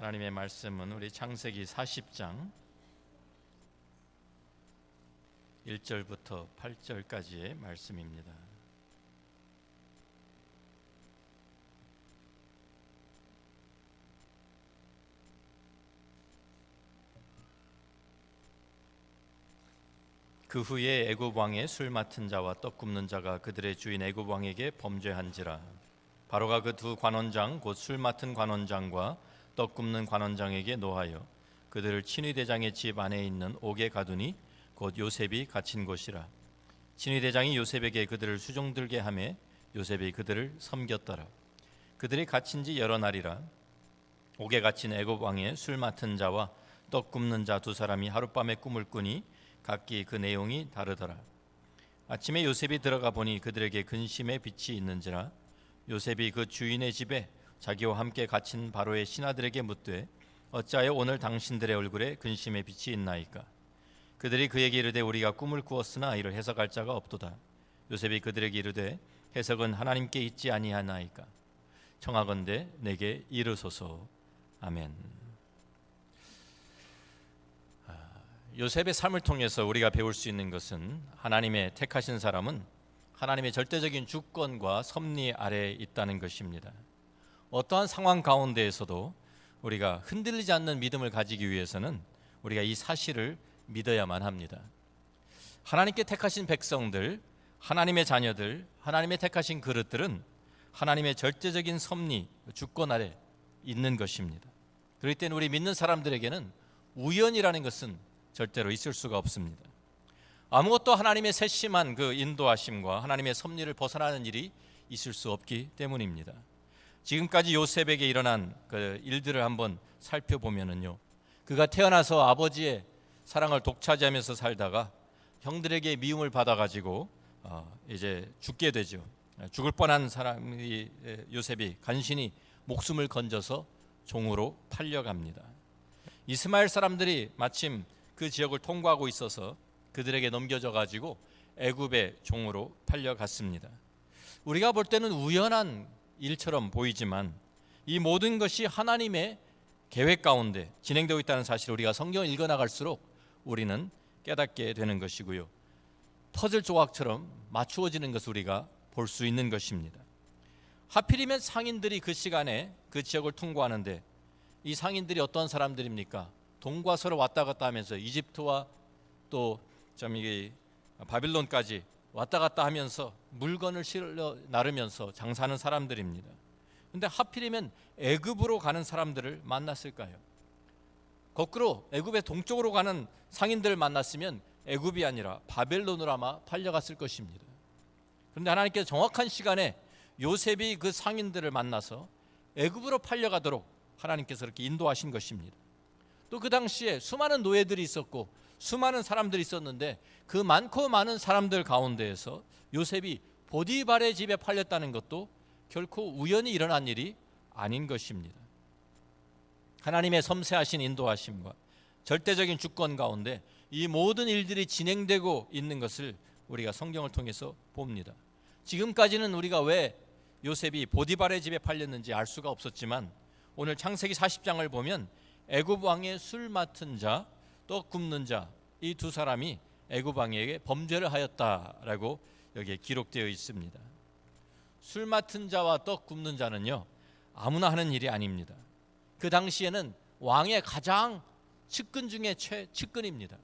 하나님의 말씀은 우리 창세기 40장 1절부터 8절까지의 말씀입니다. 그 후에 애굽 왕의 술 맡은 자와 떡 굽는 자가 그들의 주인 애굽 왕에게 범죄한지라. 바로가 그 두 관원장 곧 술 맡은 관원장과 떡 굽는 관원장에게 노하여 그들을 친위대장의 집 안에 있는 옥에 가두니 곧 요셉이 갇힌 곳이라. 친위대장이 요셉에게 그들을 수종들게 하매 요셉이 그들을 섬겼더라. 그들이 갇힌 지 여러 날이라. 옥에 갇힌 애굽 왕의 술 맡은 자와 떡 굽는 자 두 사람이 하룻밤에 꿈을 꾸니 각기 그 내용이 다르더라. 아침에 요셉이 들어가 보니 그들에게 근심의 빛이 있는지라. 요셉이 그 주인의 집에 자기와 함께 갇힌 바로의 신하들에게 묻되 어찌하여 오늘 당신들의 얼굴에 근심의 빛이 있나이까? 그들이 그에게 이르되 우리가 꿈을 꾸었으나 이를 해석할 자가 없도다. 요셉이 그들에게 이르되 해석은 하나님께 있지 아니하나이까? 청하건대 내게 이르소서. 아멘. 요셉의 삶을 통해서 우리가 배울 수 있는 것은 하나님의 택하신 사람은 하나님의 절대적인 주권과 섭리 아래에 있다는 것입니다. 어떠한 상황 가운데에서도 우리가 흔들리지 않는 믿음을 가지기 위해서는 우리가 이 사실을 믿어야만 합니다. 하나님께 택하신 백성들, 하나님의 자녀들, 하나님의 택하신 그릇들은 하나님의 절대적인 섭리, 주권 아래 있는 것입니다. 그럴 때는 우리 믿는 사람들에게는 우연이라는 것은 절대로 있을 수가 없습니다. 아무것도 하나님의 세심한 그 인도하심과 하나님의 섭리를 벗어나는 일이 있을 수 없기 때문입니다. 지금까지 요셉에게 일어난 그 일들을 한번 살펴보면은요, 그가 태어나서 아버지의 사랑을 독차지하면서 살다가 형들에게 미움을 받아가지고 이제 죽게 되죠. 죽을 뻔한 사람이 요셉이 간신히 목숨을 건져서 종으로 팔려갑니다. 이스마엘 사람들이 마침 그 지역을 통과하고 있어서 그들에게 넘겨져 가지고 애굽의 종으로 팔려갔습니다. 우리가 볼 때는 우연한 일처럼 보이지만 이 모든 것이 하나님의 계획 가운데 진행되고 있다는 사실을 우리가 성경을 읽어나갈수록 우리는 깨닫게 되는 것이고요, 퍼즐 조각처럼 맞추어지는 것을 우리가 볼 수 있는 것입니다. 하필이면 상인들이 그 시간에 그 지역을 통과하는데 이 상인들이 어떤 사람들입니까? 동과 서로 왔다 갔다 하면서 이집트와 또 바빌론까지 왔다 갔다 하면서 물건을 실어 나르면서 장사하는 사람들입니다. 그런데 하필이면 애굽으로 가는 사람들을 만났을까요? 거꾸로 애굽의 동쪽으로 가는 상인들을 만났으면 애굽이 아니라 바벨론으로 아마 팔려갔을 것입니다. 그런데 하나님께서 정확한 시간에 요셉이 그 상인들을 만나서 애굽으로 팔려가도록 하나님께서 이렇게 인도하신 것입니다. 또 그 당시에 수많은 노예들이 있었고 수많은 사람들이 있었는데 그 많고 많은 사람들 가운데에서 요셉이 보디발의 집에 팔렸다는 것도 결코 우연히 일어난 일이 아닌 것입니다. 하나님의 섬세하신 인도하심과 절대적인 주권 가운데 이 모든 일들이 진행되고 있는 것을 우리가 성경을 통해서 봅니다. 지금까지는 우리가 왜 요셉이 보디발의 집에 팔렸는지 알 수가 없었지만 오늘 창세기 40장을 보면 애굽 왕의 술 맡은 자, 떡 굽는 자, 이 두 사람이 애굽 왕에게 범죄를 하였다라고 여기에 기록되어 있습니다. 술 맡은 자와 떡 굽는 자는요, 아무나 하는 일이 아닙니다. 그 당시에는 왕의 가장 측근 중에 최측근입니다.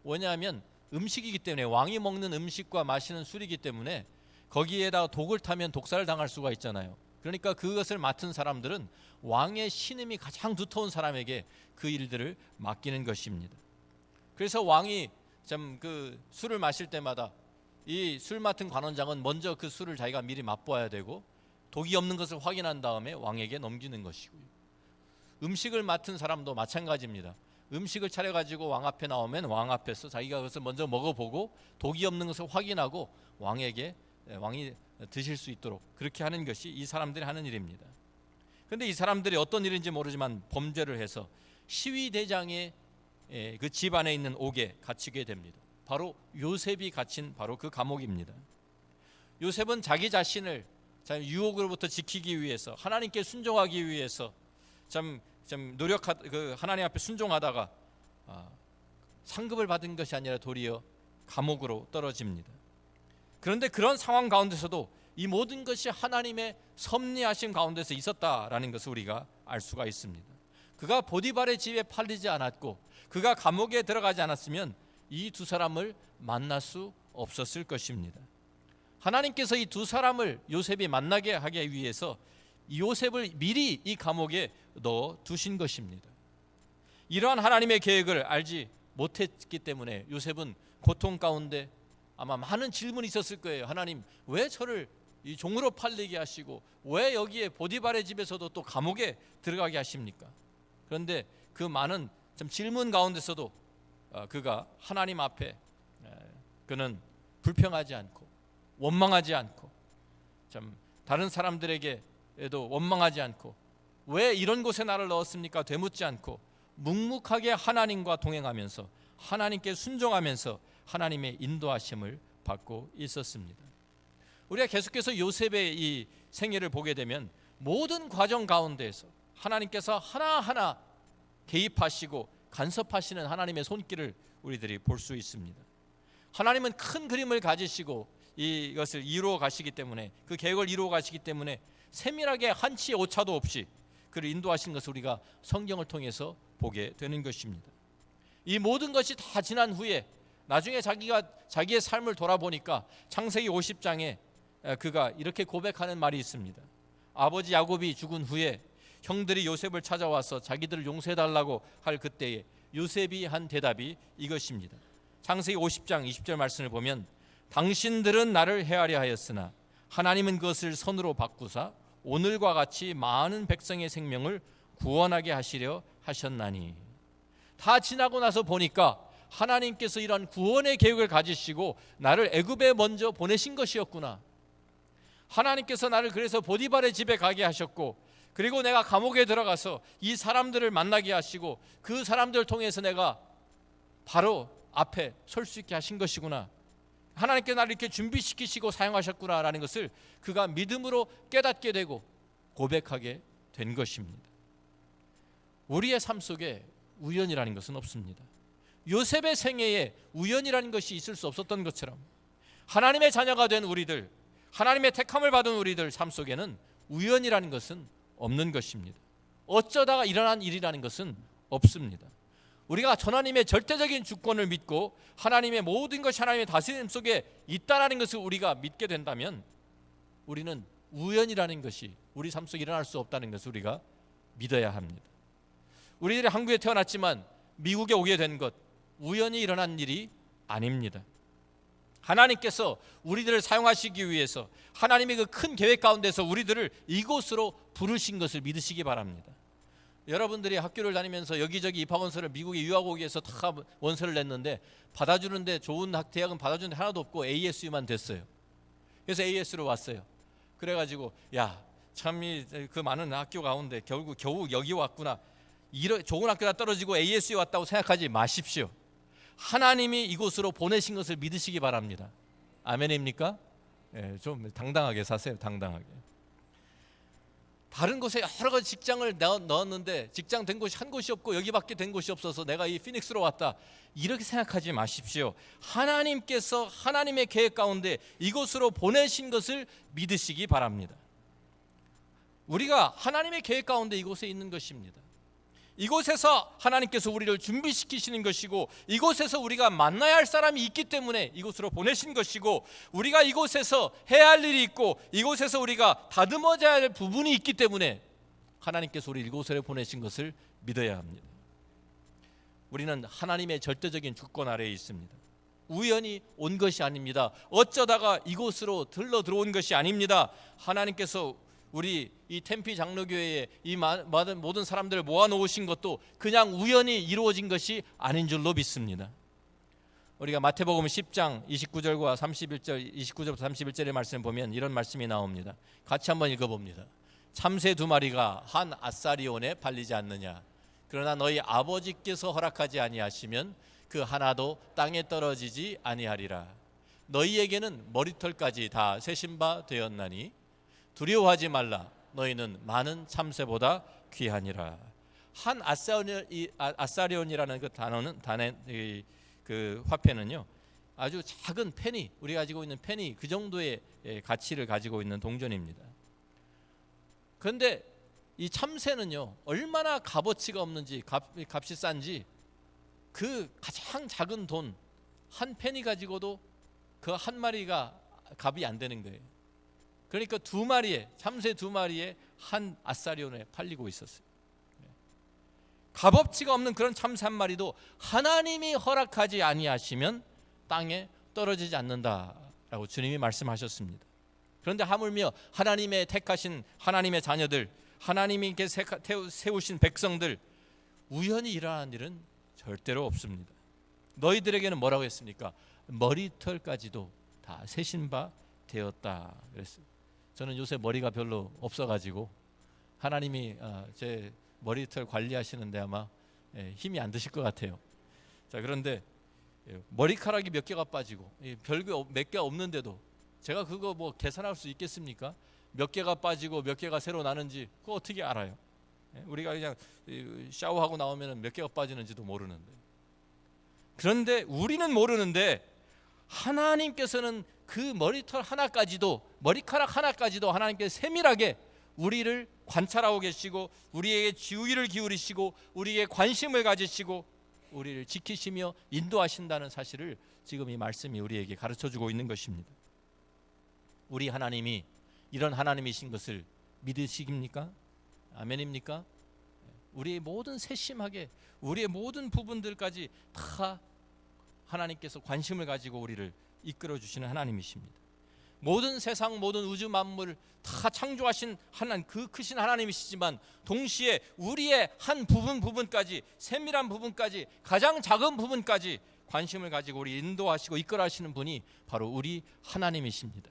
왜냐하면 음식이기 때문에, 왕이 먹는 음식과 마시는 술이기 때문에 거기에다가 독을 타면 독살을 당할 수가 있잖아요. 그러니까 그것을 맡은 사람들은 왕의 신임이 가장 두터운 사람에게 그 일들을 맡기는 것입니다. 그래서 왕이 그 술을 마실 때마다 이 술 맡은 관원장은 먼저 그 술을 자기가 미리 맛보아야 되고 독이 없는 것을 확인한 다음에 왕에게 넘기는 것이고요. 음식을 맡은 사람도 마찬가지입니다. 음식을 차려가지고 왕 앞에 나오면 왕 앞에서 자기가 그것을 먼저 먹어보고 독이 없는 것을 확인하고 왕이 드실 수 있도록 그렇게 하는 것이 이 사람들이 하는 일입니다. 그런데 이 사람들이 어떤 일인지 모르지만 범죄를 해서 시위대장의 그 집 안에 있는 옥에 갇히게 됩니다. 바로 요셉이 갇힌 바로 그 감옥입니다. 요셉은 자기 자신을 유혹으로부터 지키기 위해서, 하나님께 순종하기 위해서 참 좀 하나님 앞에 순종하다가 상급을 받은 것이 아니라 도리어 감옥으로 떨어집니다. 그런데 그런 상황 가운데서도 이 모든 것이 하나님의 섭리하신 가운데서 있었다라는 것을 우리가 알 수가 있습니다. 그가 보디발의 집에 팔리지 않았고 그가 감옥에 들어가지 않았으면 이 두 사람을 만날 수 없었을 것입니다. 하나님께서 이 두 사람을 요셉이 만나게 하기 위해서 요셉을 미리 이 감옥에 넣어 두신 것입니다. 이러한 하나님의 계획을 알지 못했기 때문에 요셉은 고통 가운데 아마 많은 질문이 있었을 거예요. 하나님, 왜 저를 이 종으로 팔리게 하시고 왜 여기에 보디발의 집에서도 또 감옥에 들어가게 하십니까? 그런데 그 많은 좀 질문 가운데서도 그가 하나님 앞에 그는 불평하지 않고 원망하지 않고 참 다른 사람들에게도 원망하지 않고 왜 이런 곳에 나를 넣었습니까? 되묻지 않고 묵묵하게 하나님과 동행하면서 하나님께 순종하면서 하나님의 인도하심을 받고 있었습니다. 우리가 계속해서 요셉의 이 생애를 보게 되면 모든 과정 가운데에서 하나님께서 하나하나 개입하시고 간섭하시는 하나님의 손길을 우리들이 볼 수 있습니다. 하나님은 큰 그림을 가지시고 이것을 이루어 가시기 때문에 그 계획을 이루어 가시기 때문에 세밀하게 한치의 오차도 없이 그를 인도하시는 것을 우리가 성경을 통해서 보게 되는 것입니다. 이 모든 것이 다 지난 후에 나중에 자기의 삶을 돌아보니까 창세기 50장에 그가 이렇게 고백하는 말이 있습니다. 아버지 야곱이 죽은 후에 형들이 요셉을 찾아와서 자기들을 용서해달라고 할 그때에 요셉이 한 대답이 이것입니다. 창세기 50장 20절 말씀을 보면 당신들은 나를 헤아려 하였으나 하나님은 그것을 선으로 바꾸사 오늘과 같이 많은 백성의 생명을 구원하게 하시려 하셨나니. 다 지나고 나서 보니까 하나님께서 이런 구원의 계획을 가지시고 나를 애굽에 먼저 보내신 것이었구나. 하나님께서 나를 그래서 보디발의 집에 가게 하셨고 그리고 내가 감옥에 들어가서 이 사람들을 만나게 하시고 그 사람들을 통해서 내가 바로 앞에 설 수 있게 하신 것이구나. 하나님께 나를 이렇게 준비시키시고 사용하셨구나라는 것을 그가 믿음으로 깨닫게 되고 고백하게 된 것입니다. 우리의 삶 속에 우연이라는 것은 없습니다. 요셉의 생애에 우연이라는 것이 있을 수 없었던 것처럼 하나님의 자녀가 된 우리들, 하나님의 택함을 받은 우리들 삶 속에는 우연이라는 것은 없는 것입니다. 어쩌다가 일어난 일이라는 것은 없습니다. 우리가 하나님의 절대적인 주권을 믿고 하나님의 모든 것이 하나님의 다스림 속에 있다는 것을 우리가 믿게 된다면 우리는 우연이라는 것이 우리 삶 속에 일어날 수 없다는 것을 우리가 믿어야 합니다. 우리들이 한국에 태어났지만 미국에 오게 된 것 우연히 일어난 일이 아닙니다. 하나님께서 우리들을 사용하시기 위해서 하나님의 그 큰 계획 가운데서 우리들을 이곳으로 부르신 것을 믿으시기 바랍니다. 여러분들이 학교를 다니면서 여기저기 입학원서를 미국에 유학 오기 위해서 다 원서를 냈는데 받아주는데 좋은 대학은 받아주는데 하나도 없고 ASU만 됐어요. 그래서 AS로 왔어요. 그래가지고 참 그 많은 학교 가운데 겨우 여기 왔구나. 좋은 학교가 떨어지고 AS에 왔다고 생각하지 마십시오. 하나님이 이곳으로 보내신 것을 믿으시기 바랍니다. 아멘입니까? 좀 당당하게 사세요. 당당하게. 다른 곳에 여러 가지 직장을 넣었는데 직장 된 곳이 한 곳이 없고 여기밖에 된 곳이 없어서 내가 이 피닉스로 왔다 이렇게 생각하지 마십시오. 하나님께서 하나님의 계획 가운데 이곳으로 보내신 것을 믿으시기 바랍니다. 우리가 하나님의 계획 가운데 이곳에 있는 것입니다. 이곳에서 하나님께서 우리를 준비시키시는 것이고 이곳에서 우리가 만나야 할 사람이 있기 때문에 이곳으로 보내신 것이고 우리가 이곳에서 해야 할 일이 있고 이곳에서 우리가 다듬어져야 할 부분이 있기 때문에 하나님께서 우리를 이곳으로 보내신 것을 믿어야 합니다. 우리는 하나님의 절대적인 주권 아래에 있습니다. 우연히 온 것이 아닙니다. 어쩌다가 이곳으로 들러들어온 것이 아닙니다. 하나님께서 우리 이 템피 장로교회에 이 모든 사람들을 모아놓으신 것도 그냥 우연히 이루어진 것이 아닌 줄로 믿습니다. 우리가 마태복음 10장 29절과 31절, 29절부터 31절의 말씀을 보면 이런 말씀이 나옵니다. 같이 한번 읽어봅니다. 참새 2마리가 한 아사리온에 팔리지 않느냐. 그러나 너희 아버지께서 허락하지 아니하시면 그 하나도 땅에 떨어지지 아니하리라. 너희에게는 머리털까지 다 세신 바 되었나니 두려워하지 말라. 너희는 많은 참새보다 귀하니라. 한 아사리온이라는 그 그 화폐는요, 아주 작은 페니, 우리가 가지고 있는 페니 그 정도의 가치를 가지고 있는 동전입니다. 그런데 이 참새는요, 얼마나 값어치가 없는지, 값이 싼지, 그 가장 작은 돈 한 페니 가지고도 그 한 마리가 값이 안 되는 거예요. 그러니까 참새 두 마리에 한 아사리온에 팔리고 있었어요. 값어치가 없는 그런 참새 한 마리도 하나님이 허락하지 아니하시면 땅에 떨어지지 않는다라고 주님이 말씀하셨습니다. 그런데 하물며 하나님의 택하신 하나님의 자녀들, 하나님께 세우신 백성들, 우연히 일어나는 일은 절대로 없습니다. 너희들에게는 뭐라고 했습니까? 머리털까지도 다 세신 바 되었다 그랬어요. 저는 요새 머리가 별로 없어가지고 하나님이 제 머리털 관리하시는데 아마 힘이 안 드실 것 같아요. 자, 그런데 머리카락이 몇 개가 빠지고 별거 몇 개 없는데도 제가 그거 뭐 계산할 수 있겠습니까? 몇 개가 빠지고 몇 개가 새로 나는지 그거 어떻게 알아요? 우리가 그냥 샤워하고 나오면 몇 개가 빠지는지도 모르는데. 그런데 우리는 모르는데 하나님께서는 그 머리털 하나까지도, 머리카락 하나까지도 하나님께서 세밀하게 우리를 관찰하고 계시고, 우리에게 주의를 기울이시고, 우리에게 관심을 가지시고, 우리를 지키시며 인도하신다는 사실을 지금 이 말씀이 우리에게 가르쳐주고 있는 것입니다. 우리 하나님이 이런 하나님이신 것을 믿으십니까? 아멘입니까? 우리의 모든 세심하게, 우리의 모든 부분들까지 다 하나님께서 관심을 가지고 우리를 이끌어 주시는 하나님이십니다. 모든 세상, 모든 우주 만물을 다 창조하신 하나님, 그 크신 하나님이시지만 동시에 우리의 한 부분까지, 세밀한 부분까지, 가장 작은 부분까지 관심을 가지고 우리 인도하시고 이끌어 하시는 분이 바로 우리 하나님이십니다.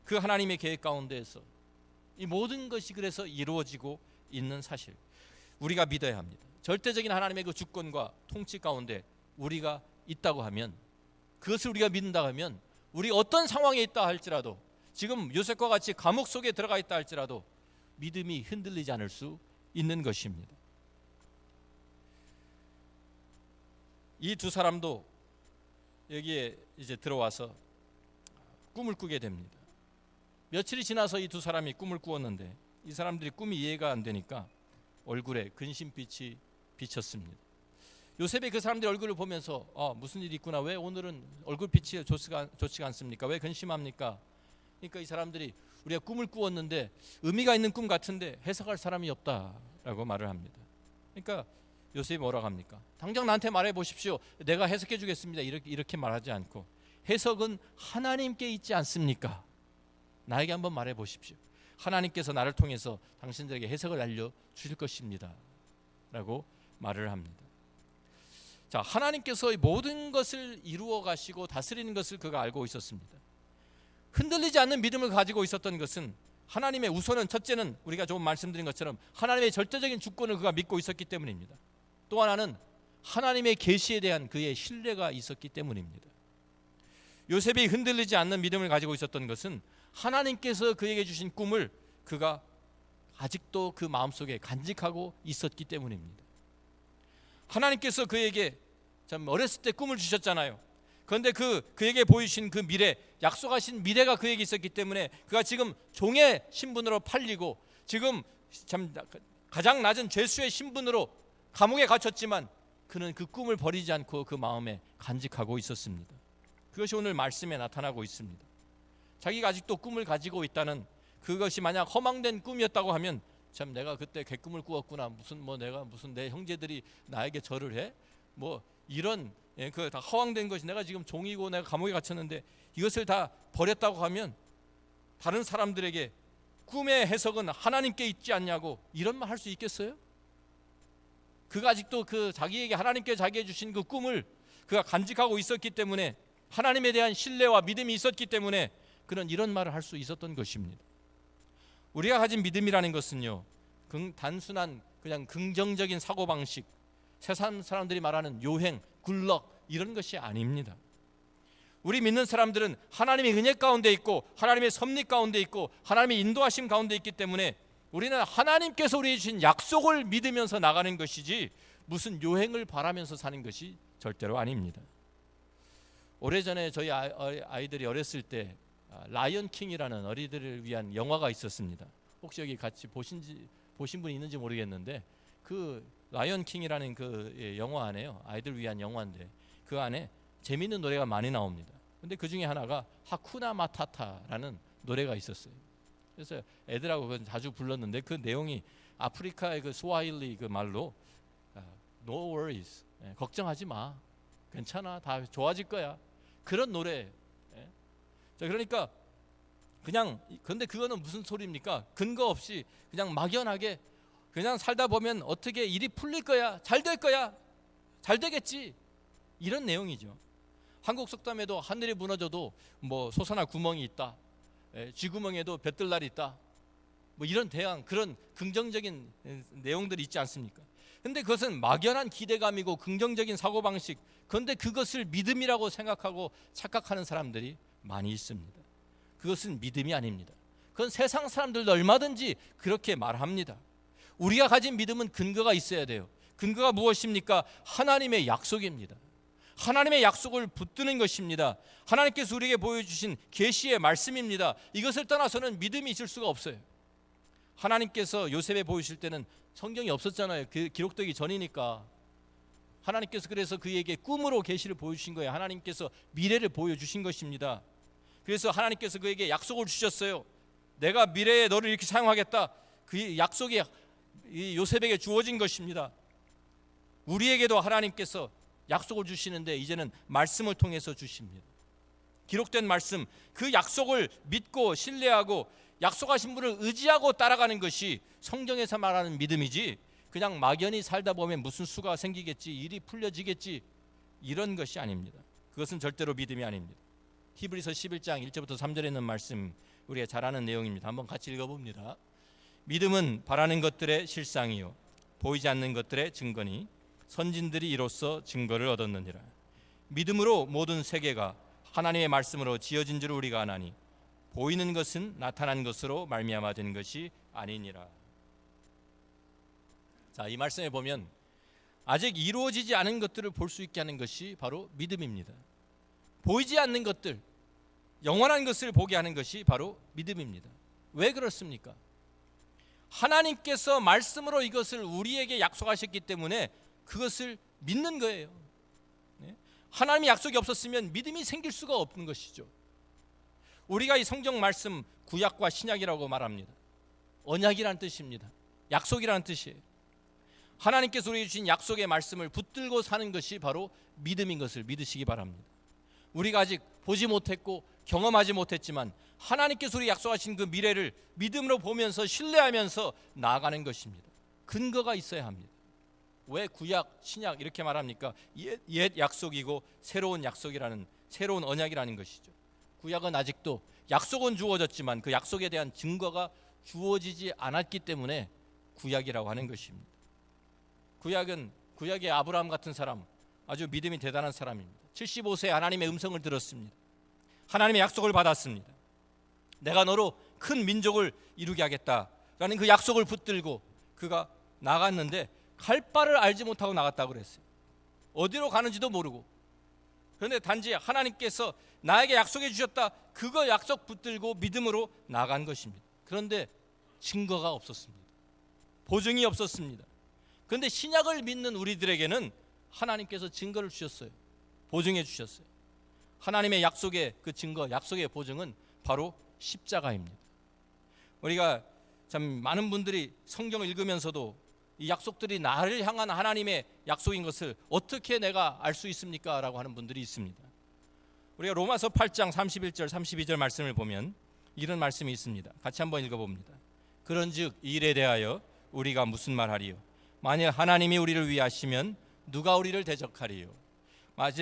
그 하나님의 계획 가운데에서 이 모든 것이 그래서 이루어지고 있는 사실, 우리가 믿어야 합니다. 절대적인 하나님의 그 주권과 통치 가운데 우리가 있다고 하면, 그것을 우리가 믿는다고 하면, 우리 어떤 상황에 있다 할지라도, 지금 요셉과 같이 감옥 속에 들어가 있다 할지라도 믿음이 흔들리지 않을 수 있는 것입니다. 이 두 사람도 여기에 이제 들어와서 꿈을 꾸게 됩니다. 며칠이 지나서 이 두 사람이 꿈을 꾸었는데 이 사람들이 꿈이 이해가 안 되니까 얼굴에 근심빛이 비쳤습니다. 요셉이 그 사람들의 얼굴을 보면서 무슨 일이 있구나, 왜 오늘은 얼굴빛이 좋지가 않습니까? 왜 근심합니까? 그러니까 이 사람들이 우리가 꿈을 꾸었는데 의미가 있는 꿈 같은데 해석할 사람이 없다라고 말을 합니다. 그러니까 요셉이 뭐라고 합니까? 당장 나한테 말해 보십시오. 내가 해석해 주겠습니다. 이렇게 말하지 않고, 해석은 하나님께 있지 않습니까? 나에게 한번 말해 보십시오. 하나님께서 나를 통해서 당신들에게 해석을 알려주실 것입니다 라고 말을 합니다. 자, 하나님께서 모든 것을 이루어 가시고 다스리는 것을 그가 알고 있었습니다. 흔들리지 않는 믿음을 가지고 있었던 것은 하나님의 우선은, 첫째는 우리가 조금 말씀드린 것처럼 하나님의 절대적인 주권을 그가 믿고 있었기 때문입니다. 또 하나는 하나님의 계시에 대한 그의 신뢰가 있었기 때문입니다. 요셉이 흔들리지 않는 믿음을 가지고 있었던 것은 하나님께서 그에게 주신 꿈을 그가 아직도 그 마음속에 간직하고 있었기 때문입니다. 하나님께서 그에게 참 어렸을 때 꿈을 주셨잖아요. 그런데 그에게 보이신 그 미래, 약속하신 미래가 그에게 있었기 때문에 그가 지금 종의 신분으로 팔리고 지금 참 가장 낮은 죄수의 신분으로 감옥에 갇혔지만 그는 그 꿈을 버리지 않고 그 마음에 간직하고 있었습니다. 그것이 오늘 말씀에 나타나고 있습니다. 자기가 아직도 꿈을 가지고 있다는, 그것이 만약 허망된 꿈이었다고 하면 참 내가 그때 개꿈을 꾸었구나, 내가 내 형제들이 나에게 절을 해? 이런 그 다 허황된 것이, 내가 지금 종이고 내가 감옥에 갇혔는데 이것을 다 버렸다고 하면 다른 사람들에게 꿈의 해석은 하나님께 있지 않냐고 이런 말 할 수 있겠어요? 그가 아직도 자기에게 하나님께 자기에 주신 그 꿈을 그가 간직하고 있었기 때문에, 하나님에 대한 신뢰와 믿음이 있었기 때문에 그는 이런 말을 할 수 있었던 것입니다. 우리가 가진 믿음이라는 것은요, 단순한 그냥 긍정적인 사고방식, 세상 사람들이 말하는 요행, 굴럭 이런 것이 아닙니다. 우리 믿는 사람들은 하나님의 은혜 가운데 있고 하나님의 섭리 가운데 있고 하나님의 인도하심 가운데 있기 때문에 우리는 하나님께서 우리에게 주신 약속을 믿으면서 나가는 것이지 무슨 요행을 바라면서 사는 것이 절대로 아닙니다. 오래전에 저희 아이들이 어렸을 때 라이언 킹이라는 어린이들을 위한 영화가 있었습니다. 혹시 여기 같이 보신 분이 있는지 모르겠는데 그 라이언 킹이라는 그 영화 안에요, 아이들 위한 영화인데 그 안에 재미있는 노래가 많이 나옵니다. 근데 그 중에 하나가 하쿠나 마타타라는 노래가 있었어요. 그래서 애들하고 그건 자주 불렀는데 그 내용이 아프리카의 그 스와힐리 그 말로 No worries, 걱정하지 마, 괜찮아, 다 좋아질 거야, 그런 노래. 자, 그러니까 그냥, 근데 그거는 무슨 소리입니까? 근거 없이 그냥 막연하게 그냥 살다 보면 어떻게 일이 풀릴 거야, 잘 될 거야, 잘 되겠지, 이런 내용이죠. 한국 속담에도 하늘이 무너져도 뭐 솟아날 구멍이 있다, 쥐구멍에도 볕들 날이 있다, 뭐 이런 대항, 그런 긍정적인 내용들이 있지 않습니까? 근데 그것은 막연한 기대감이고 긍정적인 사고방식, 그런데 그것을 믿음이라고 생각하고 착각하는 사람들이 많이 있습니다. 그것은 믿음이 아닙니다. 그건 세상 사람들도 얼마든지 그렇게 말합니다. 우리가 가진 믿음은 근거가 있어야 돼요. 근거가 무엇입니까? 하나님의 약속입니다. 하나님의 약속을 붙드는 것입니다. 하나님께서 우리에게 보여주신 계시의 말씀입니다. 이것을 떠나서는 믿음이 있을 수가 없어요. 하나님께서 요셉에 보이실 때는 성경이 없었잖아요. 그 기록되기 전이니까. 하나님께서 그래서 그에게 꿈으로 계시를 보여주신 거예요. 하나님께서 미래를 보여주신 것입니다. 그래서 하나님께서 그에게 약속을 주셨어요. 내가 미래에 너를 이렇게 사용하겠다. 그 약속이 이 요셉에게 주어진 것입니다. 우리에게도 하나님께서 약속을 주시는데 이제는 말씀을 통해서 주십니다. 기록된 말씀, 그 약속을 믿고 신뢰하고 약속하신 분을 의지하고 따라가는 것이 성경에서 말하는 믿음이지, 그냥 막연히 살다 보면 무슨 수가 생기겠지, 일이 풀려지겠지, 이런 것이 아닙니다. 그것은 절대로 믿음이 아닙니다. 히브리서 11장 1절부터 3절에 있는 말씀, 우리가 잘 아는 내용입니다. 한번 같이 읽어봅니다. 믿음은 바라는 것들의 실상이요 보이지 않는 것들의 증거니 선진들이 이로써 증거를 얻었느니라. 믿음으로 모든 세계가 하나님의 말씀으로 지어진 줄 우리가 아나니 보이는 것은 나타난 것으로 말미암아 된 것이 아니니라. 자, 이 말씀에 보면 아직 이루어지지 않은 것들을 볼 수 있게 하는 것이 바로 믿음입니다. 보이지 않는 것들, 영원한 것을 보게 하는 것이 바로 믿음입니다. 왜 그렇습니까? 하나님께서 말씀으로 이것을 우리에게 약속하셨기 때문에 그것을 믿는 거예요. 하나님의 약속이 없었으면 믿음이 생길 수가 없는 것이죠. 우리가 이 성경 말씀, 구약과 신약이라고 말합니다. 언약이라는 뜻입니다. 약속이라는 뜻이에요. 하나님께서 우리에게 주신 약속의 말씀을 붙들고 사는 것이 바로 믿음인 것을 믿으시기 바랍니다. 우리가 아직 보지 못했고 경험하지 못했지만 하나님께서 우리 약속하신 그 미래를 믿음으로 보면서 신뢰하면서 나아가는 것입니다. 근거가 있어야 합니다. 왜 구약, 신약 이렇게 말합니까? 옛 약속이고 새로운 약속이라는, 새로운 언약이라는 것이죠. 구약은 아직도 약속은 주어졌지만 그 약속에 대한 증거가 주어지지 않았기 때문에 구약이라고 하는 것입니다. 구약의 아브라함 같은 사람, 아주 믿음이 대단한 사람입니다. 75세에 하나님의 음성을 들었습니다. 하나님의 약속을 받았습니다. 내가 너로 큰 민족을 이루게 하겠다라는 그 약속을 붙들고 그가 나갔는데 갈 바를 알지 못하고 나갔다고 그랬어요. 어디로 가는지도 모르고. 그런데 단지 하나님께서 나에게 약속해 주셨다, 그거 약속 붙들고 믿음으로 나간 것입니다. 그런데 증거가 없었습니다. 보증이 없었습니다. 그런데 신약을 믿는 우리들에게는 하나님께서 증거를 주셨어요. 보증해 주셨어요. 하나님의 약속의 그 증거, 약속의 보증은 바로 십자가입니다. 우리가 참 많은 분들이 성경을 읽으면서도 이 약속들이 나를 향한 하나님의 약속인 것을 어떻게 내가 알 수 있습니까? 라고 하는 분들이 있습니다. 우리가 로마서 8장 31절 32절 말씀을 보면 이런 말씀이 있습니다. 같이 한번 읽어봅니다. 그런즉 이 일에 대하여 우리가 무슨 말하리요? 만일 하나님이 우리를 위하시면 누가 우리를 대적하리요?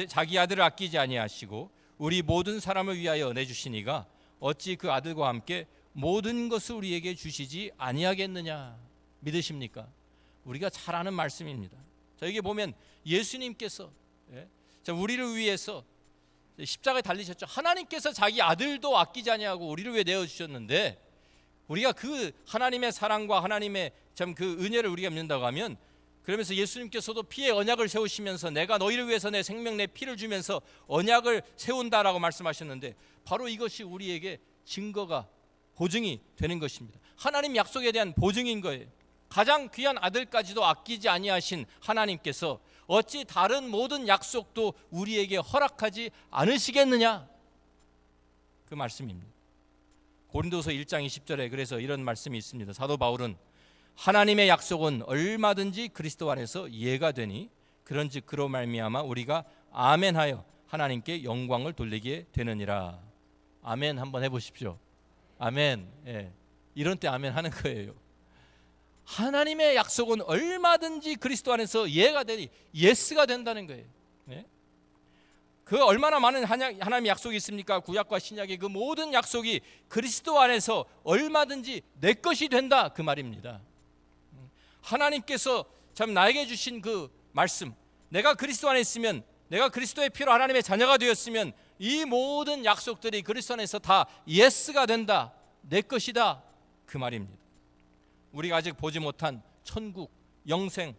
자기 아들을 아끼지 아니하시고 우리 모든 사람을 위하여 내주시니가 어찌 그 아들과 함께 모든 것을 우리에게 주시지 아니하겠느냐? 믿으십니까? 우리가 잘 아는 말씀입니다. 자, 여기 보면 예수님께서 우리를 위해서 십자가에 달리셨죠. 하나님께서 자기 아들도 아끼지 아니하고 우리를 위해 내어주셨는데 우리가 그 하나님의 사랑과 하나님의 참 그 은혜를 우리가 믿는다고 하면, 그러면서 예수님께서도 피의 언약을 세우시면서 내가 너희를 위해서 내 생명 내 피를 주면서 언약을 세운다라고 말씀하셨는데, 바로 이것이 우리에게 증거가 보증이 되는 것입니다. 하나님 약속에 대한 보증인 거예요. 가장 귀한 아들까지도 아끼지 아니하신 하나님께서 어찌 다른 모든 약속도 우리에게 허락하지 않으시겠느냐, 그 말씀입니다. 고린도서 1장 20절에 그래서 이런 말씀이 있습니다. 사도 바울은 하나님의 약속은 얼마든지 그리스도 안에서 이해가 되니 그런즉 그로 말미암아 우리가 아멘하여 하나님께 영광을 돌리게 되느니라. 아멘 한번 해보십시오. 아멘. 예. 이런 때 아멘 하는 거예요. 하나님의 약속은 얼마든지 그리스도 안에서 이해가 되니 예스가 된다는 거예요. 예? 그 얼마나 많은 하나님의 약속이 있습니까? 구약과 신약의 그 모든 약속이 그리스도 안에서 얼마든지 내 것이 된다, 그 말입니다. 하나님께서 참 나에게 주신 그 말씀, 내가 그리스도 안에 있으면, 내가 그리스도의 피로 하나님의 자녀가 되었으면 이 모든 약속들이 그리스도 안에서 다 예스가 된다, 내 것이다, 그 말입니다. 우리가 아직 보지 못한 천국, 영생,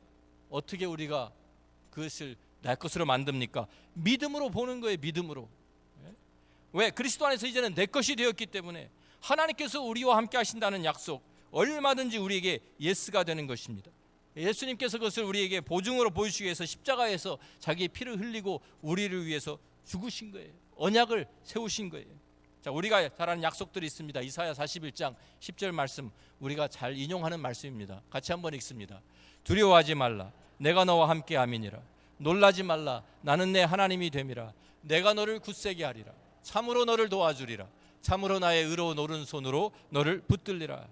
어떻게 우리가 그것을 내 것으로 만듭니까? 믿음으로 보는 거예요. 믿음으로. 왜? 그리스도 안에서 이제는 내 것이 되었기 때문에 하나님께서 우리와 함께 하신다는 약속, 얼마든지 우리에게 예스가 되는 것입니다. 예수님께서 그것을 우리에게 보증으로 보여주시기 위해서 십자가에서 자기의 피를 흘리고 우리를 위해서 죽으신 거예요. 언약을 세우신 거예요. 자, 우리가 잘 아는 약속들이 있습니다. 이사야 41장 10절 말씀, 우리가 잘 인용하는 말씀입니다. 같이 한번 읽습니다. 두려워하지 말라, 내가 너와 함께 함이니라. 놀라지 말라, 나는 내 하나님이 됨이라. 내가 너를 굳세게 하리라. 참으로 너를 도와주리라. 참으로 나의 의로운 오른손으로 너를 붙들리라.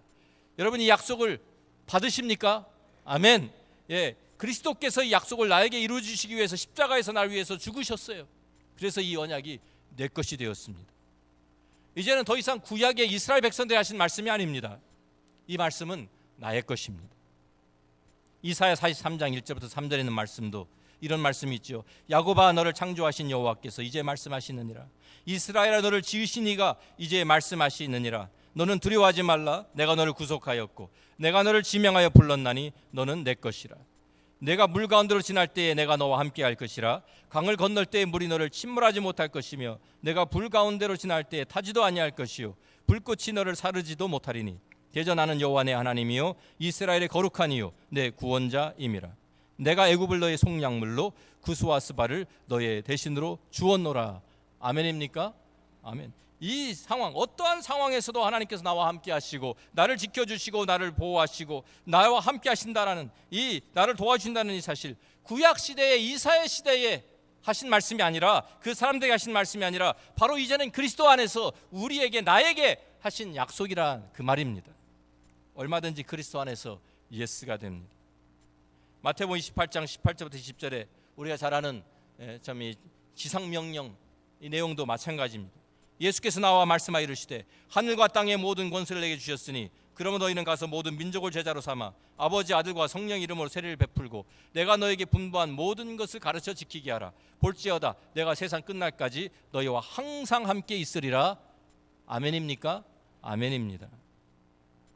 여러분, 이 약속을 받으십니까? 아멘. 예, 그리스도께서 이 약속을 나에게 이루어 주시기 위해서 십자가에서 날 위해서 죽으셨어요. 그래서 이 언약이 내 것이 되었습니다. 이제는 더 이상 구약의 이스라엘 백성들이 하신 말씀이 아닙니다. 이 말씀은 나의 것입니다. 이사야 43장 1절부터 3절에 있는 말씀도 이런 말씀이 있죠. 야곱아, 너를 창조하신 여호와께서 이제 말씀하시느니라. 이스라엘아, 너를 지으신 이가 이제 말씀하시느니라. 너는 두려워하지 말라, 내가 너를 구속하였고 내가 너를 지명하여 불렀나니 너는 내 것이라. 내가 물 가운데로 지날 때에 내가 너와 함께 할 것이라. 강을 건널 때에 물이 너를 침몰하지 못할 것이며 내가 불 가운데로 지날 때에 타지도 아니할 것이요 불꽃이 너를 사르지도 못하리니 대저 나는 여호와 내 하나님이요 이스라엘의 거룩한 이요 내 구원자임이라. 내가 애굽을 너의 속량물로 구스와 스바를 너의 대신으로 주었노라. 아멘입니까? 아멘. 이 상황, 어떠한 상황에서도 하나님께서 나와 함께 하시고 나를 지켜주시고 나를 보호하시고 나와 함께 하신다라는, 이 나를 도와주신다는 이 사실, 구약 시대에 이사야 시대에 하신 말씀이 아니라, 그 사람들에게 하신 말씀이 아니라 바로 이제는 그리스도 안에서 우리에게, 나에게 하신 약속이란 그 말입니다. 얼마든지 그리스도 안에서 예스가 됩니다. 마태복음 28장 18절부터 20절에 우리가 잘 아는 참 이 지상명령, 이 내용도 마찬가지입니다. 예수께서 나와 말씀하여 이르시되 하늘과 땅의 모든 권세를 내게 주셨으니 그러면 너희는 가서 모든 민족을 제자로 삼아 아버지, 아들과 성령 이름으로 세례를 베풀고 내가 너에게 분부한 모든 것을 가르쳐 지키게 하라. 볼지어다 내가 세상 끝날까지 너희와 항상 함께 있으리라. 아멘입니까? 아멘입니다.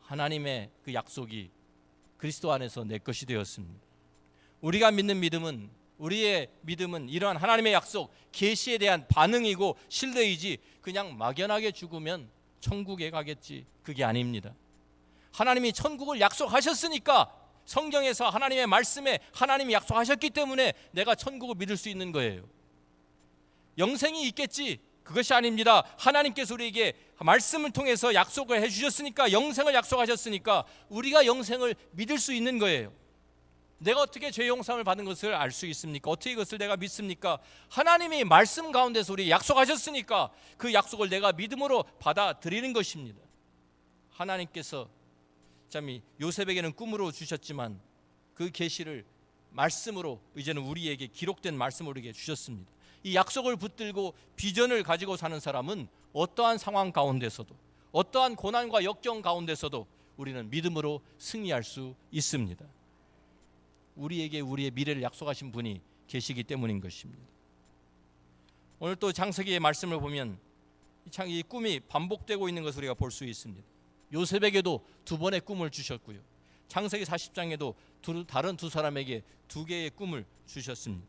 하나님의 그 약속이 그리스도 안에서 내 것이 되었습니다. 우리가 믿는 믿음은, 우리의 믿음은 이러한 하나님의 약속, 계시에 대한 반응이고 신뢰이지 그냥 막연하게 죽으면 천국에 가겠지, 그게 아닙니다. 하나님이 천국을 약속하셨으니까, 성경에서 하나님의 말씀에 하나님이 약속하셨기 때문에 내가 천국을 믿을 수 있는 거예요. 영생이 있겠지, 그것이 아닙니다. 하나님께서 우리에게 말씀을 통해서 약속을 해주셨으니까, 영생을 약속하셨으니까 우리가 영생을 믿을 수 있는 거예요. 내가 어떻게 죄 용서를 받는 것을 알 수 있습니까? 어떻게 그것을 내가 믿습니까? 하나님이 말씀 가운데서 우리 약속하셨으니까 그 약속을 내가 믿음으로 받아들이는 것입니다. 하나님께서 참 요셉에게는 꿈으로 주셨지만 그 계시를 말씀으로 이제는 우리에게 기록된 말씀으로 우리에게 주셨습니다. 이 약속을 붙들고 비전을 가지고 사는 사람은 어떠한 상황 가운데서도, 어떠한 고난과 역경 가운데서도 우리는 믿음으로 승리할 수 있습니다. 우리에게 우리의 미래를 약속하신 분이 계시기 때문인 것입니다. 오늘 또 창세기의 말씀을 보면 이 꿈이 반복되고 있는 것을 우리가 볼 수 있습니다. 요셉에게도 2번의 꿈을 주셨고요. 창세기 40장에도 다른 2사람에게 2개의 꿈을 주셨습니다.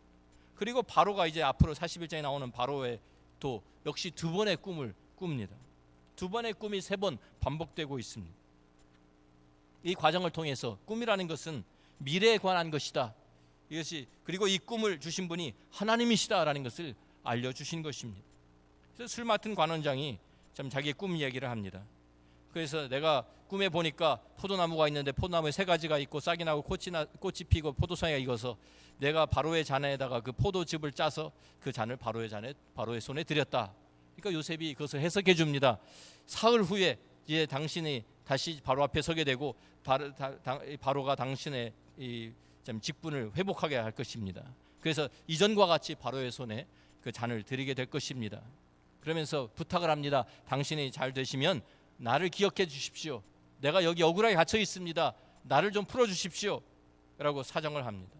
그리고 바로가 이제 앞으로 41장에 나오는 바로의 또 역시 2번의 꿈을 꿉니다. 2번의 꿈이 3번 반복되고 있습니다. 이 과정을 통해서 꿈이라는 것은 미래에 관한 것이다. 이것이 그리고 이 꿈을 주신 분이 하나님이시다라는 것을 알려주신 것입니다. 그래서 술 맡은 관원장이 참 자기의 꿈 이야기를 합니다. 그래서 내가 꿈에 보니까 포도나무가 있는데 포도나무에 3가지가 있고 싹이 나고 꽃이 피고 포도송이가 익어서 내가 바로의 잔에다가 그 포도즙을 짜서 그 잔을 바로의 손에 드렸다. 그러니까 요셉이 그것을 해석해 줍니다. 사흘 후에 이제 당신이 다시 바로 앞에 서게 되고 바로가 당신의 이 직분을 회복하게 할 것입니다. 그래서 이전과 같이 바로의 손에 그 잔을 드리게 될 것입니다. 그러면서 부탁을 합니다. 당신이 잘 되시면 나를 기억해 주십시오. 내가 여기 억울하게 갇혀 있습니다. 나를 좀 풀어 주십시오. 라고 사정을 합니다.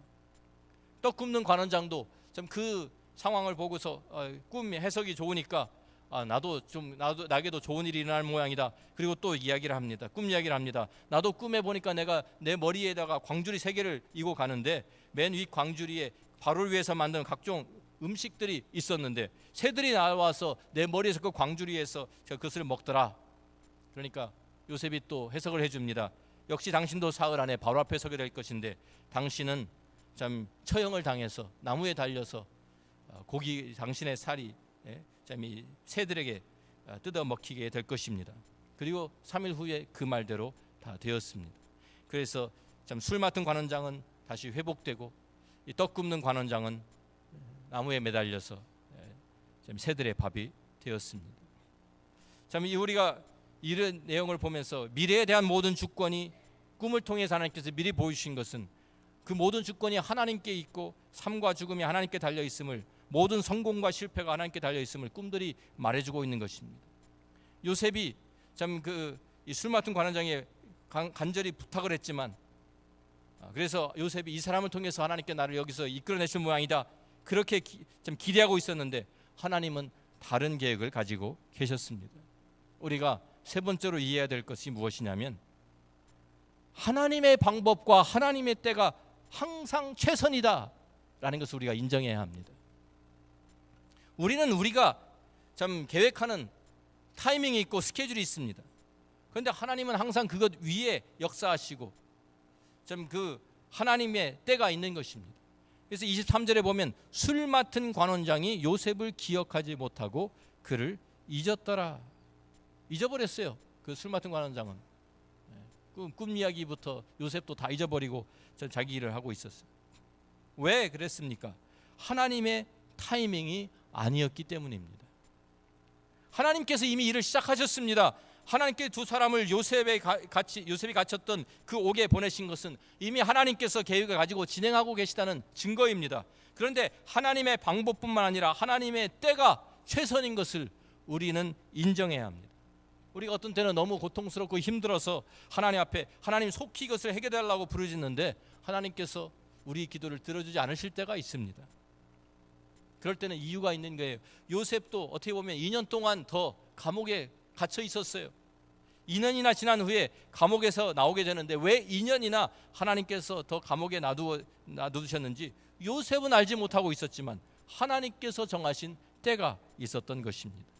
떡 굽는 관원장도 좀 그 상황을 보고서 꿈 해석이 좋으니까 나게도 좋은 일이 일어날 모양이다. 그리고 또 이야기를 합니다. 꿈 이야기를 합니다. 나도 꿈에 보니까 내가 내 머리에다가 광주리 3개를 이고 가는데 맨 위 광주리에 바로를 위해서 만든 각종 음식들이 있었는데 새들이 나와서 내 머리에서 그 광주리에서 그것을 먹더라. 그러니까 요셉이 또 해석을 해줍니다. 역시 당신도 사흘 안에 바로 앞에 서게 될 것인데 당신은 참 처형을 당해서 나무에 달려서 당신의 살이 이 새들에게 뜯어 먹히게 될 것입니다. 그리고 3일 후에 그 말대로 다 되었습니다. 그래서 참 술 맡은 관원장은 다시 회복되고 이 떡 굽는 관원장은 나무에 매달려서 참 새들의 밥이 되었습니다. 참 우리가 이런 내용을 보면서 미래에 대한 모든 주권이 꿈을 통해서 하나님께서 미리 보여주신 것은 그 모든 주권이 하나님께 있고 삶과 죽음이 하나님께 달려 있음을, 모든 성공과 실패가 하나님께 달려 있음을 꿈들이 말해주고 있는 것입니다. 요셉이 참 이 술 맡은 관원장에 간절히 부탁을 했지만, 그래서 요셉이 이 사람을 통해서 하나님께 나를 여기서 이끌어내실 모양이다, 그렇게 좀 기대하고 있었는데 하나님은 다른 계획을 가지고 계셨습니다. 우리가 3번째로 이해해야 될 것이 무엇이냐면 하나님의 방법과 하나님의 때가 항상 최선이다 라는 것을 우리가 인정해야 합니다. 우리가 참 계획하는 타이밍이 있고 스케줄이 있습니다. 그런데 하나님은 항상 그것 위에 역사하시고 참 그 하나님의 때가 있는 것입니다. 그래서 23절에 보면 술 맡은 관원장이 요셉을 기억하지 못하고 그를 잊었더라. 잊어버렸어요. 그 술 맡은 관원장은 꿈 이야기부터 요셉도 다 잊어버리고 자기 일을 하고 있었어요. 왜 그랬습니까? 하나님의 타이밍이 아니었기 때문입니다. 하나님께서 이미 일을 시작하셨습니다. 하나님께 2사람을 요셉이 갇혔던 그 옥에 보내신 것은 이미 하나님께서 계획을 가지고 진행하고 계시다는 증거입니다. 그런데 하나님의 방법뿐만 아니라 하나님의 때가 최선인 것을 우리는 인정해야 합니다. 우리가 어떤 때는 너무 고통스럽고 힘들어서 하나님 앞에 하나님 속히 이것을 해결해달라고 부르짖는데 하나님께서 우리 기도를 들어주지 않으실 때가 있습니다. 그럴 때는 이유가 있는 거예요. 요셉도 어떻게 보면 2년 동안 더 감옥에 갇혀 있었어요. 2년이나 지난 후에 감옥에서 나오게 되는데 왜 2년이나 하나님께서 더 감옥에 놔두셨는지 요셉은 알지 못하고 있었지만 하나님께서 정하신 때가 있었던 것입니다.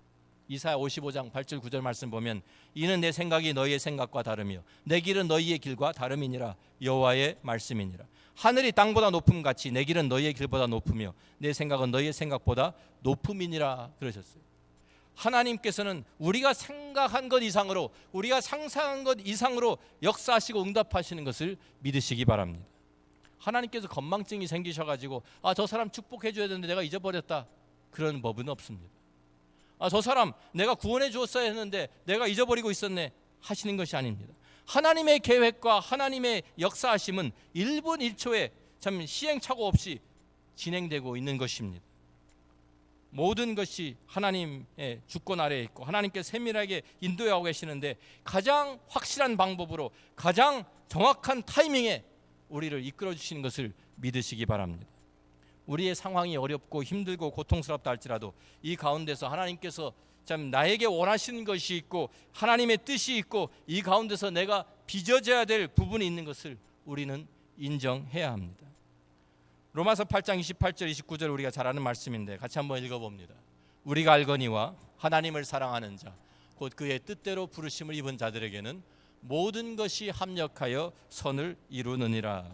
이사야 55장 8절 9절 말씀 보면 이는 내 생각이 너희의 생각과 다르며 내 길은 너희의 길과 다름이니라 여호와의 말씀이니라. 하늘이 땅보다 높음 같이 내 길은 너희의 길보다 높으며 내 생각은 너희의 생각보다 높음이니라 그러셨어요. 하나님께서는 우리가 생각한 것 이상으로, 우리가 상상한 것 이상으로 역사하시고 응답하시는 것을 믿으시기 바랍니다. 하나님께서 건망증이 생기셔가지고 저 사람 축복해 줘야 되는데 내가 잊어버렸다, 그런 법은 없습니다. 저 사람 내가 구원해 주었어야 했는데 내가 잊어버리고 있었네 하시는 것이 아닙니다. 하나님의 계획과 하나님의 역사하심은 1분 1초에 참 시행착오 없이 진행되고 있는 것입니다. 모든 것이 하나님의 주권 아래에 있고 하나님께 세밀하게 인도하고 계시는데 가장 확실한 방법으로 가장 정확한 타이밍에 우리를 이끌어 주시는 것을 믿으시기 바랍니다. 우리의 상황이 어렵고 힘들고 고통스럽다 할지라도 이 가운데서 하나님께서 참 나에게 원하시는 것이 있고 하나님의 뜻이 있고 이 가운데서 내가 빚어져야 될 부분이 있는 것을 우리는 인정해야 합니다. 로마서 8장 28절 29절 우리가 잘 아는 말씀인데 같이 한번 읽어봅니다. 우리가 알거니와 하나님을 사랑하는 자 곧 그의 뜻대로 부르심을 입은 자들에게는 모든 것이 합력하여 선을 이루느니라.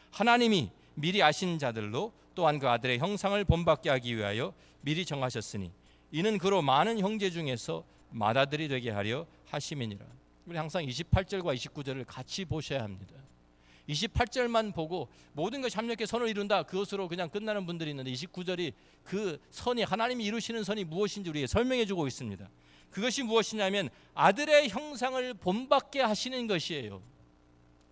하나님이 미리 아신 자들로 또한 그 아들의 형상을 본받게 하기 위하여 미리 정하셨으니 이는 그로 많은 형제 중에서 맏아들이 되게 하려 하심이니라. 우리 항상 28절과 29절을 같이 보셔야 합니다. 28절만 보고 모든 것이 합력해 선을 이룬다 그것으로 그냥 끝나는 분들이 있는데 29절이 그 선이 하나님이 이루시는 선이 무엇인지 우리에게 설명해 주고 있습니다. 그것이 무엇이냐면 아들의 형상을 본받게 하시는 것이에요.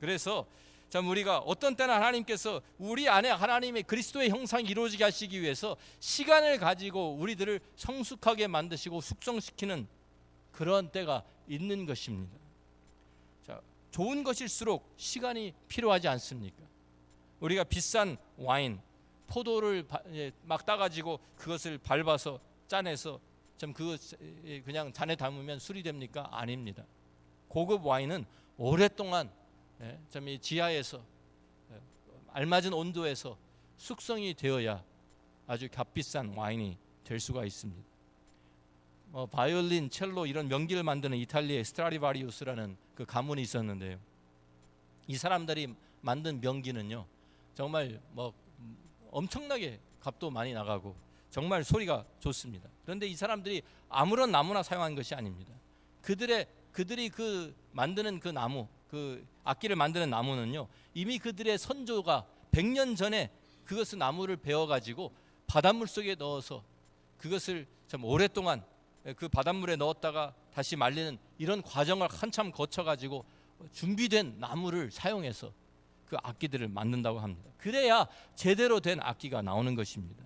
그래서 참 우리가 어떤 때는 하나님께서 우리 안에 하나님의 그리스도의 형상이 이루어지게 하시기 위해서 시간을 가지고 우리들을 성숙하게 만드시고 숙성시키는 그런 때가 있는 것입니다. 자, 좋은 것일수록 시간이 필요하지 않습니까? 우리가 비싼 와인, 포도를 막 따가지고 그것을 밟아서 짜내서 참 그것 그냥 잔에 담으면 술이 됩니까? 아닙니다. 고급 와인은 오랫동안 참 이 지하에서 알맞은 온도에서 숙성이 되어야 아주 값비싼 와인이 될 수가 있습니다. 바이올린, 첼로 이런 명기를 만드는 이탈리아의 스트라디바리우스라는 그 가문이 있었는데요. 이 사람들이 만든 명기는요 정말 엄청나게 값도 많이 나가고 정말 소리가 좋습니다. 그런데 이 사람들이 아무런 나무나 사용한 것이 아닙니다. 그들이 그 만드는 그 나무, 그 악기를 만드는 나무는요 이미 그들의 선조가 100년 전에 그것을 나무를 베어 가지고 바닷물 속에 넣어서 그것을 참 오랫동안 그 바닷물에 넣었다가 다시 말리는 이런 과정을 한참 거쳐 가지고 준비된 나무를 사용해서 그 악기들을 만든다고 합니다. 그래야 제대로 된 악기가 나오는 것입니다.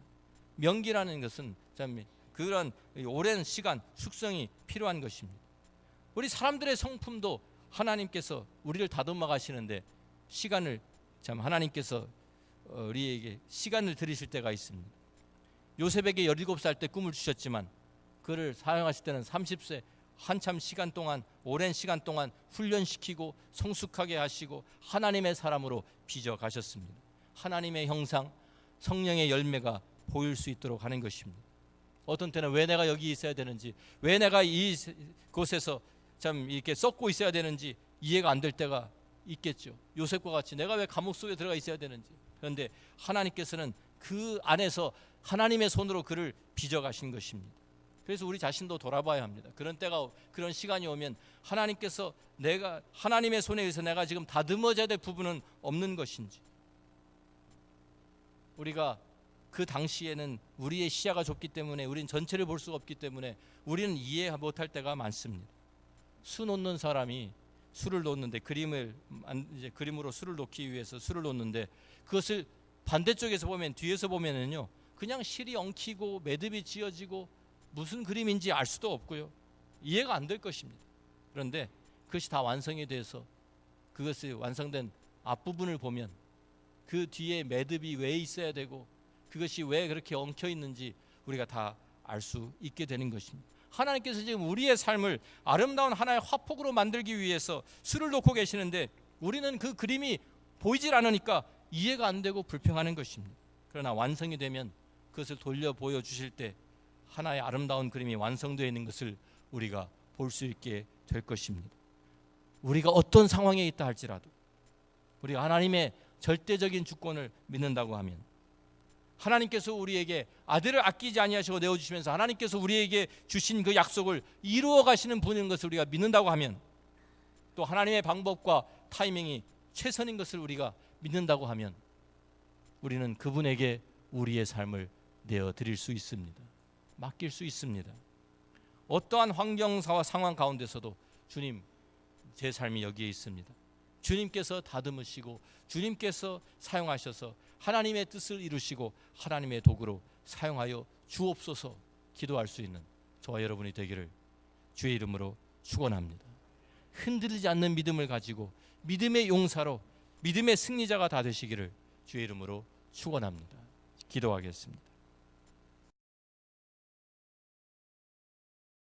명기라는 것은 참 그런 오랜 시간 숙성이 필요한 것입니다. 우리 사람들의 성품도 하나님께서 우리를 다듬어 가시는데 시간을 참 하나님께서 우리에게 시간을 들이실 때가 있습니다. 요셉에게 17살 때 꿈을 주셨지만 그를 사용하실 때는 30세 한참 시간 동안 오랜 시간 동안 훈련시키고 성숙하게 하시고 하나님의 사람으로 빚어 가셨습니다. 하나님의 형상, 성령의 열매가 보일 수 있도록 하는 것입니다. 어떤 때는 왜 내가 여기 있어야 되는지, 왜 내가 이 곳에서 참 이렇게 썩고 있어야 되는지 이해가 안 될 때가 있겠죠. 요셉과 같이 내가 왜 감옥 속에 들어가 있어야 되는지. 그런데 하나님께서는 그 안에서 하나님의 손으로 그를 빚어 가신 것입니다. 그래서 우리 자신도 돌아봐야 합니다. 그런 시간이 오면 하나님께서 내가 하나님의 손에 의해서 내가 지금 다듬어져야 될 부분은 없는 것인지, 우리가 그 당시에는 우리의 시야가 좁기 때문에 우리는 전체를 볼 수가 없기 때문에 우리는 이해 못할 때가 많습니다. 수 놓는 사람이 술을 놓는데 그림으로 술을 놓기 위해서 술을 놓는데 그것을 반대쪽에서 보면 뒤에서 보면은요 그냥 실이 엉키고 매듭이 지어지고 무슨 그림인지 알 수도 없고요 이해가 안 될 것입니다. 그런데 그것이 다 완성이 돼서 그것이 완성된 앞부분을 보면 그 뒤에 매듭이 왜 있어야 되고 그것이 왜 그렇게 엉켜 있는지 우리가 다 알 수 있게 되는 것입니다. 하나님께서 지금 우리의 삶을 아름다운 하나의 화폭으로 만들기 위해서 술을 놓고 계시는데 우리는 그 그림이 보이질 않으니까 이해가 안 되고 불평하는 것입니다. 그러나 완성이 되면 그것을 돌려 보여주실 때 하나의 아름다운 그림이 완성되어 있는 것을 우리가 볼 수 있게 될 것입니다. 우리가 어떤 상황에 있다 할지라도 우리가 하나님의 절대적인 주권을 믿는다고 하면 하나님께서 우리에게 아들을 아끼지 아니하시고 내어주시면서 하나님께서 우리에게 주신 그 약속을 이루어 가시는 분인 것을 우리가 믿는다고 하면 또 하나님의 방법과 타이밍이 최선인 것을 우리가 믿는다고 하면 우리는 그분에게 우리의 삶을 내어드릴 수 있습니다. 맡길 수 있습니다. 어떠한 환경사와 상황 가운데서도 주님 제 삶이 여기에 있습니다. 주님께서 다듬으시고 주님께서 사용하셔서 하나님의 뜻을 이루시고 하나님의 도구로 사용하여 주옵소서 기도할 수 있는 저와 여러분이 되기를 주의 이름으로 축원합니다. 흔들리지 않는 믿음을 가지고 믿음의 용사로 믿음의 승리자가 다 되시기를 주의 이름으로 축원합니다. 기도하겠습니다.